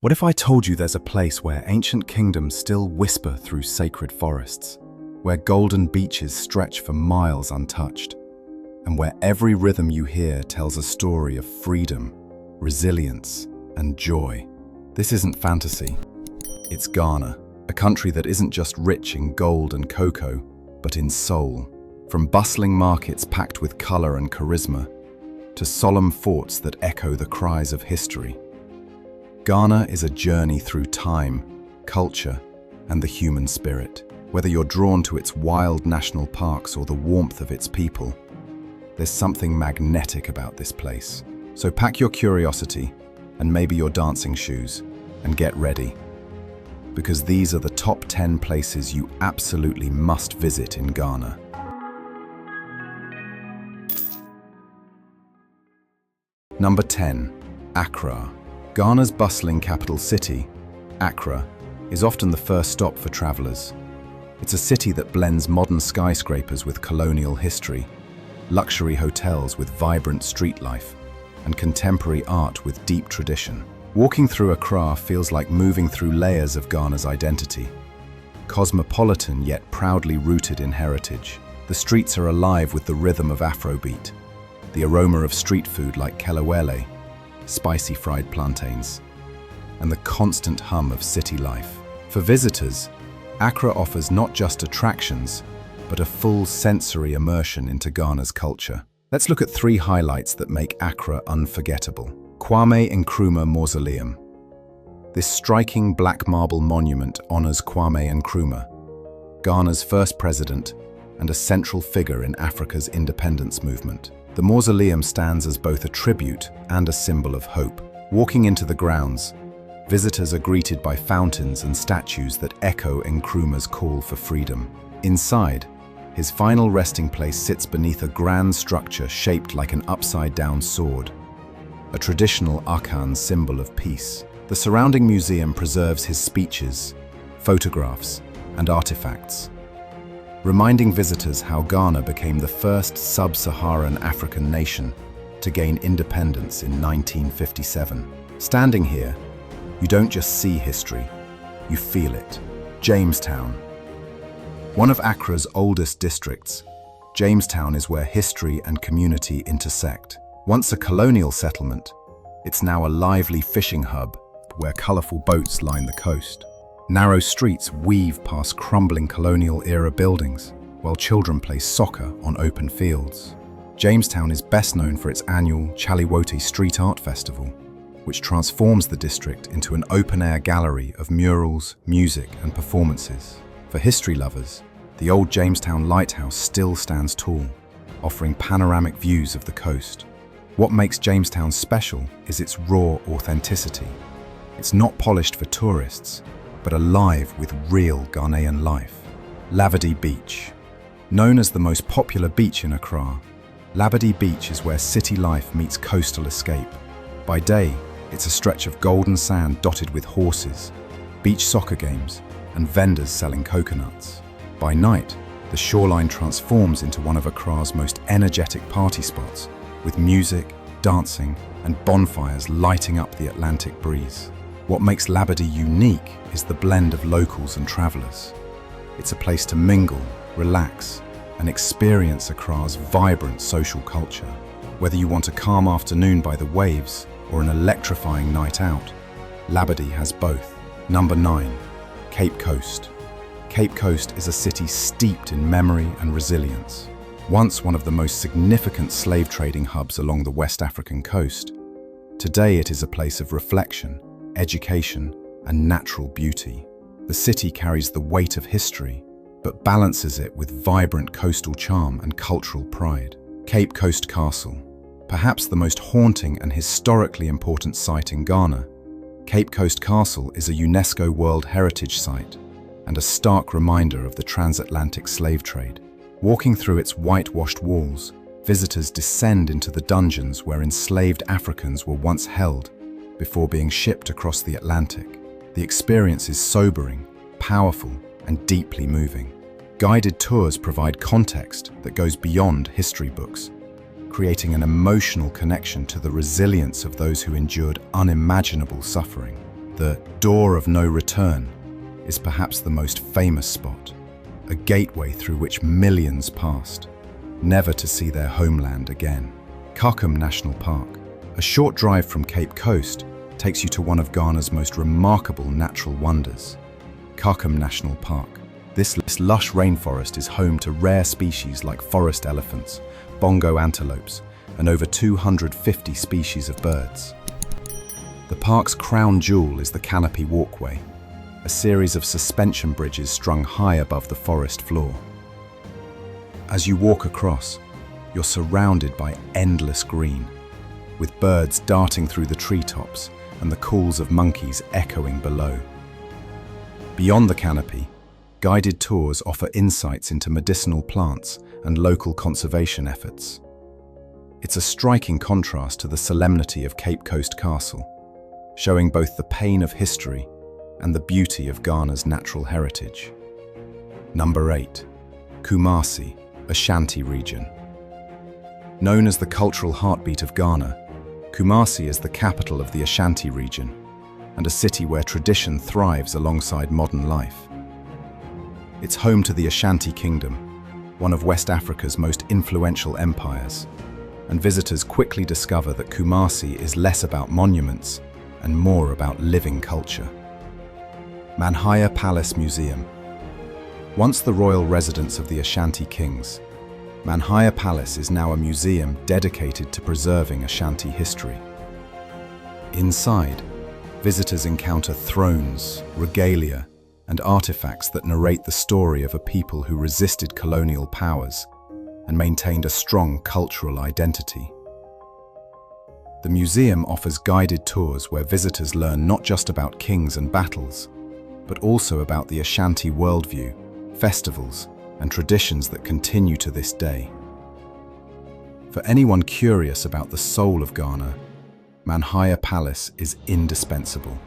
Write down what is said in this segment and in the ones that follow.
What if I told you there's a place where ancient kingdoms still whisper through sacred forests, where golden beaches stretch for miles untouched, and where every rhythm you hear tells a story of freedom, resilience, and joy? This isn't fantasy. It's Ghana, a country that isn't just rich in gold and cocoa, but in soul. From bustling markets packed with color and charisma, to solemn forts that echo the cries of history. Ghana is a journey through time, culture, and the human spirit. Whether you're drawn to its wild national parks or the warmth of its people, there's something magnetic about this place. So pack your curiosity and maybe your dancing shoes and get ready, because these are the top 10 places you absolutely must visit in Ghana. Number 10. Accra. Ghana's bustling capital city, Accra, is often the first stop for travelers. It's a city that blends modern skyscrapers with colonial history, luxury hotels with vibrant street life, and contemporary art with deep tradition. Walking through Accra feels like moving through layers of Ghana's identity. Cosmopolitan yet proudly rooted in heritage, the streets are alive with the rhythm of Afrobeat, the aroma of street food like kelewele, spicy fried plantains, and the constant hum of city life. For visitors, Accra offers not just attractions, but a full sensory immersion into Ghana's culture. Let's look at 3 highlights that make Accra unforgettable. Kwame Nkrumah Mausoleum. This striking black marble monument honors Kwame Nkrumah, Ghana's first president and a central figure in Africa's independence movement. The mausoleum stands as both a tribute and a symbol of hope. Walking into the grounds, visitors are greeted by fountains and statues that echo Nkrumah's call for freedom. Inside, his final resting place sits beneath a grand structure shaped like an upside-down sword, a traditional Akan symbol of peace. The surrounding museum preserves his speeches, photographs, and artifacts, reminding visitors how Ghana became the first sub-Saharan African nation to gain independence in 1957. Standing here, you don't just see history, you feel it. Jamestown. One of Accra's oldest districts, Jamestown is where history and community intersect. Once a colonial settlement, it's now a lively fishing hub where colorful boats line the coast. Narrow streets weave past crumbling colonial-era buildings, while children play soccer on open fields. Jamestown is best known for its annual Chaliwote Street Art Festival, which transforms the district into an open-air gallery of murals, music, and performances. For history lovers, the old Jamestown Lighthouse still stands tall, offering panoramic views of the coast. What makes Jamestown special is its raw authenticity. It's not polished for tourists, but alive with real Ghanaian life. Labadi Beach. Known as the most popular beach in Accra, Labadi Beach is where city life meets coastal escape. By day, it's a stretch of golden sand dotted with horses, beach soccer games, and vendors selling coconuts. By night, the shoreline transforms into one of Accra's most energetic party spots, with music, dancing, and bonfires lighting up the Atlantic breeze. What makes Labadi unique is the blend of locals and travelers. It's a place to mingle, relax, and experience Accra's vibrant social culture. Whether you want a calm afternoon by the waves or an electrifying night out, Labadi has both. Number 9. Cape Coast. Cape Coast is a city steeped in memory and resilience. Once one of the most significant slave trading hubs along the West African coast, today it is a place of reflection, education, and natural beauty. The city carries the weight of history, but balances it with vibrant coastal charm and cultural pride. Cape Coast Castle. Perhaps the most haunting and historically important site in Ghana, Cape Coast Castle is a UNESCO World Heritage Site and a stark reminder of the transatlantic slave trade. Walking through its whitewashed walls, visitors descend into the dungeons where enslaved Africans were once held before being shipped across the Atlantic. The experience is sobering, powerful, and deeply moving. Guided tours provide context that goes beyond history books, creating an emotional connection to the resilience of those who endured unimaginable suffering. The Door of No Return is perhaps the most famous spot, a gateway through which millions passed, never to see their homeland again. Kakum National Park, a short drive from Cape Coast, takes you to one of Ghana's most remarkable natural wonders. Kakum National Park. This lush rainforest is home to rare species like forest elephants, bongo antelopes, and over 250 species of birds. The park's crown jewel is the canopy walkway, a series of suspension bridges strung high above the forest floor. As you walk across, you're surrounded by endless green, with birds darting through the treetops and the calls of monkeys echoing below. Beyond the canopy, guided tours offer insights into medicinal plants and local conservation efforts. It's a striking contrast to the solemnity of Cape Coast Castle, showing both the pain of history and the beauty of Ghana's natural heritage. Number 8. Kumasi, Ashanti region. Known as the cultural heartbeat of Ghana, Kumasi is the capital of the Ashanti region and a city where tradition thrives alongside modern life. It's home to the Ashanti Kingdom, one of West Africa's most influential empires, and visitors quickly discover that Kumasi is less about monuments and more about living culture. Manhaya Palace Museum. Once the royal residence of the Ashanti kings, Manhaya Palace is now a museum dedicated to preserving Ashanti history. Inside, visitors encounter thrones, regalia, and artifacts that narrate the story of a people who resisted colonial powers and maintained a strong cultural identity. The museum offers guided tours where visitors learn not just about kings and battles, but also about the Ashanti worldview, festivals, and traditions that continue to this day. For anyone curious about the soul of Ghana, Manhaya Palace is indispensable.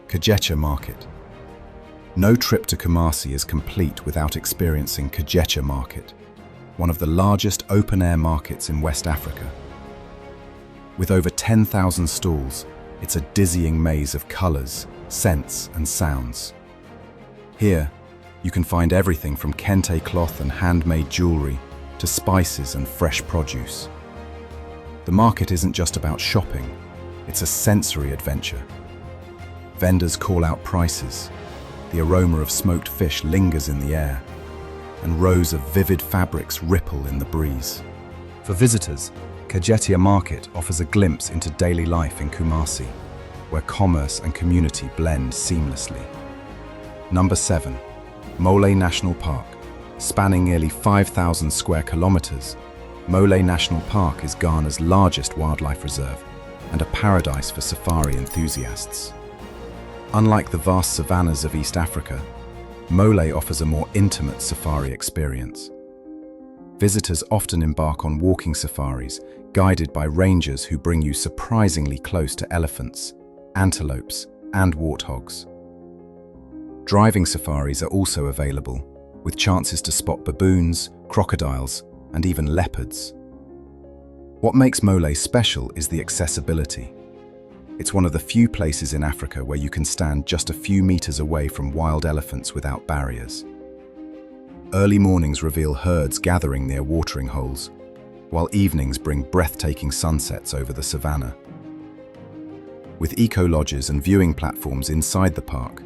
Kajecha Market. No trip to Kumasi is complete without experiencing Kajecha Market, one of the largest open-air markets in West Africa. With over 10,000 stalls, it's a dizzying maze of colors, scents, and sounds. Here, you can find everything from kente cloth and handmade jewelry to spices and fresh produce. The market isn't just about shopping, it's a sensory adventure. Vendors call out prices, the aroma of smoked fish lingers in the air, and rows of vivid fabrics ripple in the breeze. For visitors, Kajetia Market offers a glimpse into daily life in Kumasi, where commerce and community blend seamlessly. Number 7. Wli National Park. Spanning nearly 5,000 square kilometers, Wli National Park is Ghana's largest wildlife reserve and a paradise for safari enthusiasts. Unlike the vast savannas of East Africa, Wli offers a more intimate safari experience. Visitors often embark on walking safaris, guided by rangers who bring you surprisingly close to elephants, antelopes, and warthogs. Driving safaris are also available, with chances to spot baboons, crocodiles, and even leopards. What makes Wli special is the accessibility. It's one of the few places in Africa where you can stand just a few meters away from wild elephants without barriers. Early mornings reveal herds gathering near watering holes, while evenings bring breathtaking sunsets over the savannah. With eco-lodges and viewing platforms inside the park,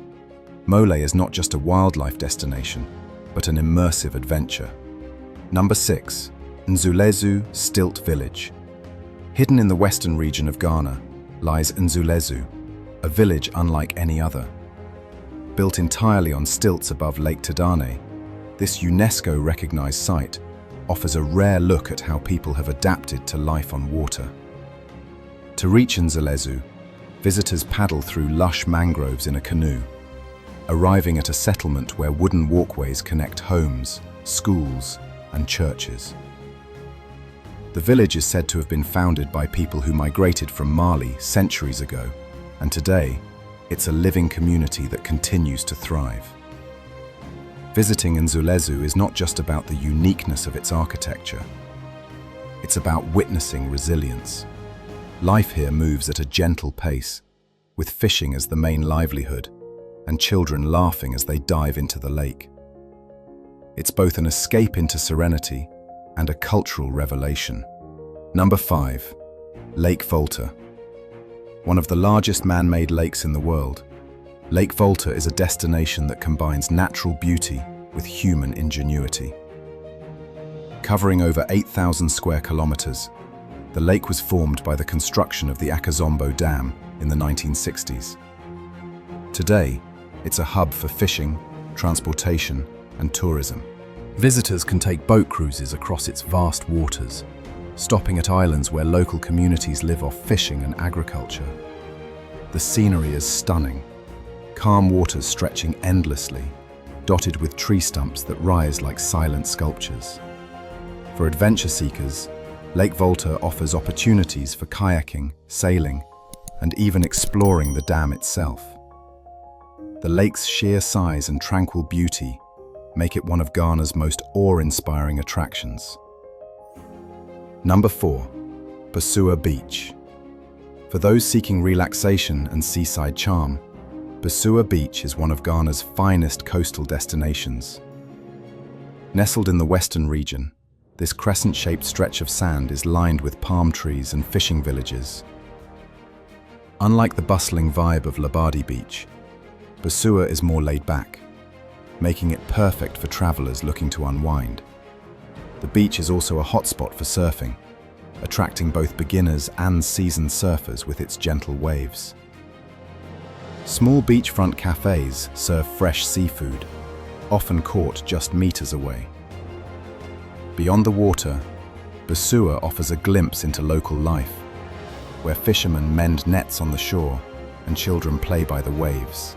Wli is not just a wildlife destination, but an immersive adventure. Number 6. Nzulezo Stilt Village. Hidden in the western region of Ghana lies Nzulezo, a village unlike any other. Built entirely on stilts above Lake Tadane, this UNESCO-recognized site offers a rare look at how people have adapted to life on water. To reach Nzulezo, visitors paddle through lush mangroves in a canoe, arriving at a settlement where wooden walkways connect homes, schools, and churches. The village is said to have been founded by people who migrated from Mali centuries ago, and today, it's a living community that continues to thrive. Visiting Nzulezo is not just about the uniqueness of its architecture. It's about witnessing resilience. Life here moves at a gentle pace, with fishing as the main livelihood and children laughing as they dive into the lake. It's both an escape into serenity and a cultural revelation. Number 5. Lake Volta. One of the largest man-made lakes in the world, Lake Volta is a destination that combines natural beauty with human ingenuity. Covering over 8,000 square kilometers, the lake was formed by the construction of the Akazombo Dam in the 1960s. Today, it's a hub for fishing, transportation, and tourism. Visitors can take boat cruises across its vast waters, stopping at islands where local communities live off fishing and agriculture. The scenery is stunning, calm waters stretching endlessly, dotted with tree stumps that rise like silent sculptures. For adventure seekers, Lake Volta offers opportunities for kayaking, sailing, and even exploring the dam itself. The lake's sheer size and tranquil beauty make it one of Ghana's most awe-inspiring attractions. Number 4. Busua Beach. For those seeking relaxation and seaside charm, Busua Beach is one of Ghana's finest coastal destinations. Nestled in the western region, this crescent-shaped stretch of sand is lined with palm trees and fishing villages. Unlike the bustling vibe of Labadi Beach, Busua is more laid back, making it perfect for travelers looking to unwind. The beach is also a hotspot for surfing, attracting both beginners and seasoned surfers with its gentle waves. Small beachfront cafes serve fresh seafood, often caught just meters away. Beyond the water, Busua offers a glimpse into local life, where fishermen mend nets on the shore and children play by the waves.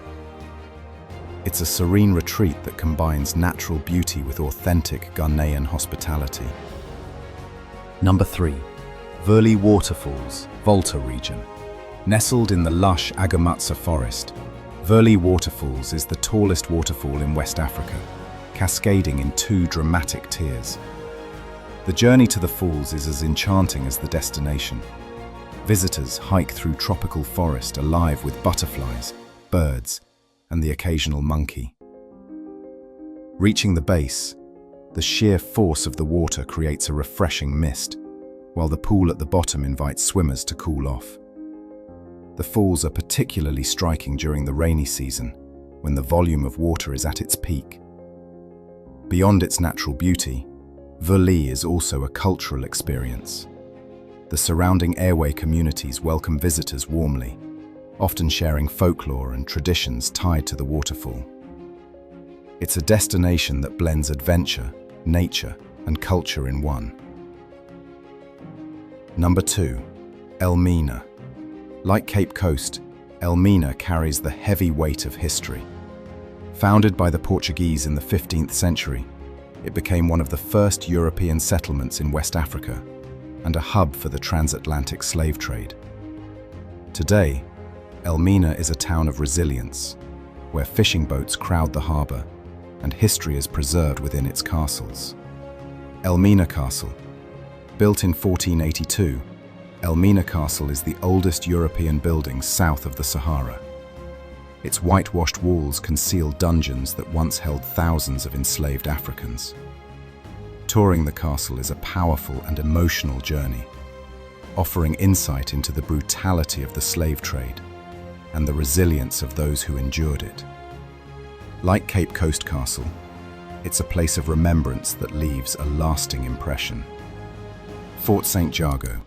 It's a serene retreat that combines natural beauty with authentic Ghanaian hospitality. Number 3. Wli Waterfalls, Volta region. Nestled in the lush Agamatsa forest, Wli Waterfalls is the tallest waterfall in West Africa, cascading in 2 dramatic tiers. The journey to the falls is as enchanting as the destination. Visitors hike through tropical forest alive with butterflies, birds, and the occasional monkey. Reaching the base, the sheer force of the water creates a refreshing mist, while the pool at the bottom invites swimmers to cool off. The falls are particularly striking during the rainy season, when the volume of water is at its peak. Beyond its natural beauty, Wli is also a cultural experience. The surrounding airway communities welcome visitors warmly, often sharing folklore and traditions tied to the waterfall. It's a destination that blends adventure, nature, and culture in one. Number 2. Elmina. Like Cape Coast, Elmina carries the heavy weight of history. Founded by the Portuguese in the 15th century, it became one of the first European settlements in West Africa and a hub for the transatlantic slave trade. Today, Elmina is a town of resilience, where fishing boats crowd the harbour and history is preserved within its castles. Elmina Castle. Built in 1482, Elmina Castle is the oldest European building south of the Sahara. Its whitewashed walls conceal dungeons that once held thousands of enslaved Africans. Touring the castle is a powerful and emotional journey, offering insight into the brutality of the slave trade and the resilience of those who endured it. Like Cape Coast Castle, it's a place of remembrance that leaves a lasting impression. Fort St. Jago.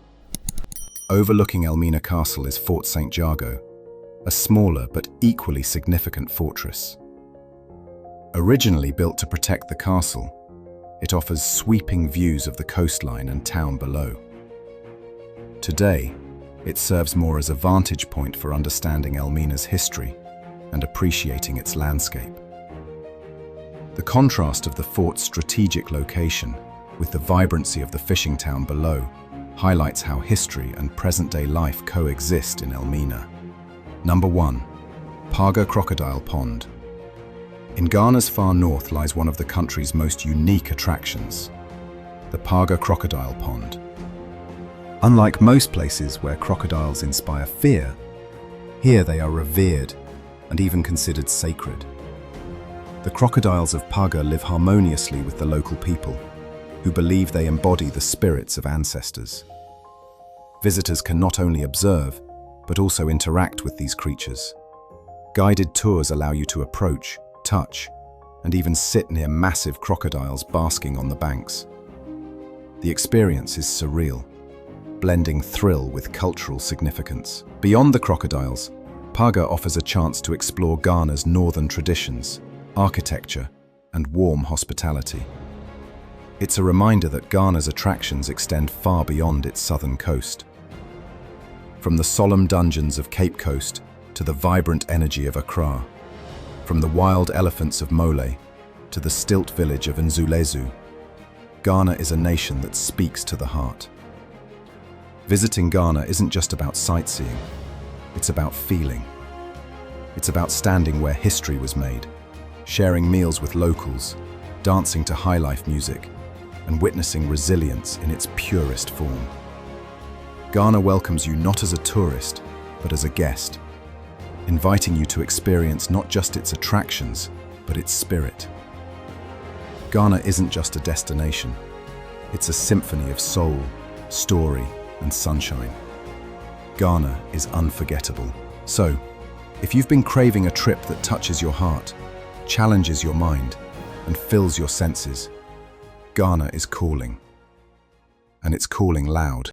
Overlooking Elmina Castle is Fort St. Jago, a smaller but equally significant fortress. Originally built to protect the castle, it offers sweeping views of the coastline and town below. Today, it serves more as a vantage point for understanding Elmina's history and appreciating its landscape. The contrast of the fort's strategic location with the vibrancy of the fishing town below highlights how history and present-day life coexist in Elmina. Number 1. Paga Crocodile Pond. In Ghana's far north lies one of the country's most unique attractions, the Paga Crocodile Pond. Unlike most places where crocodiles inspire fear, Here they are revered and even considered sacred. The crocodiles of Paga live harmoniously with the local people, who believe they embody the spirits of ancestors. Visitors can not only observe, but also interact with these creatures. Guided tours allow you to approach, touch, and even sit near massive crocodiles basking on the banks. The experience is surreal, blending thrill with cultural significance. Beyond the crocodiles, Paga offers a chance to explore Ghana's northern traditions, architecture, and warm hospitality. It's a reminder that Ghana's attractions extend far beyond its southern coast. From the solemn dungeons of Cape Coast to the vibrant energy of Accra, from the wild elephants of Mole to the stilt village of Nzulezo, Ghana is a nation that speaks to the heart. Visiting Ghana isn't just about sightseeing, it's about feeling. It's about standing where history was made, sharing meals with locals, dancing to high-life music, and witnessing resilience in its purest form. Ghana welcomes you not as a tourist, but as a guest, inviting you to experience not just its attractions, but its spirit. Ghana isn't just a destination, it's a symphony of soul, story, and sunshine. Ghana is unforgettable. So, if you've been craving a trip that touches your heart, challenges your mind, and fills your senses, Ghana is calling. And it's calling loud.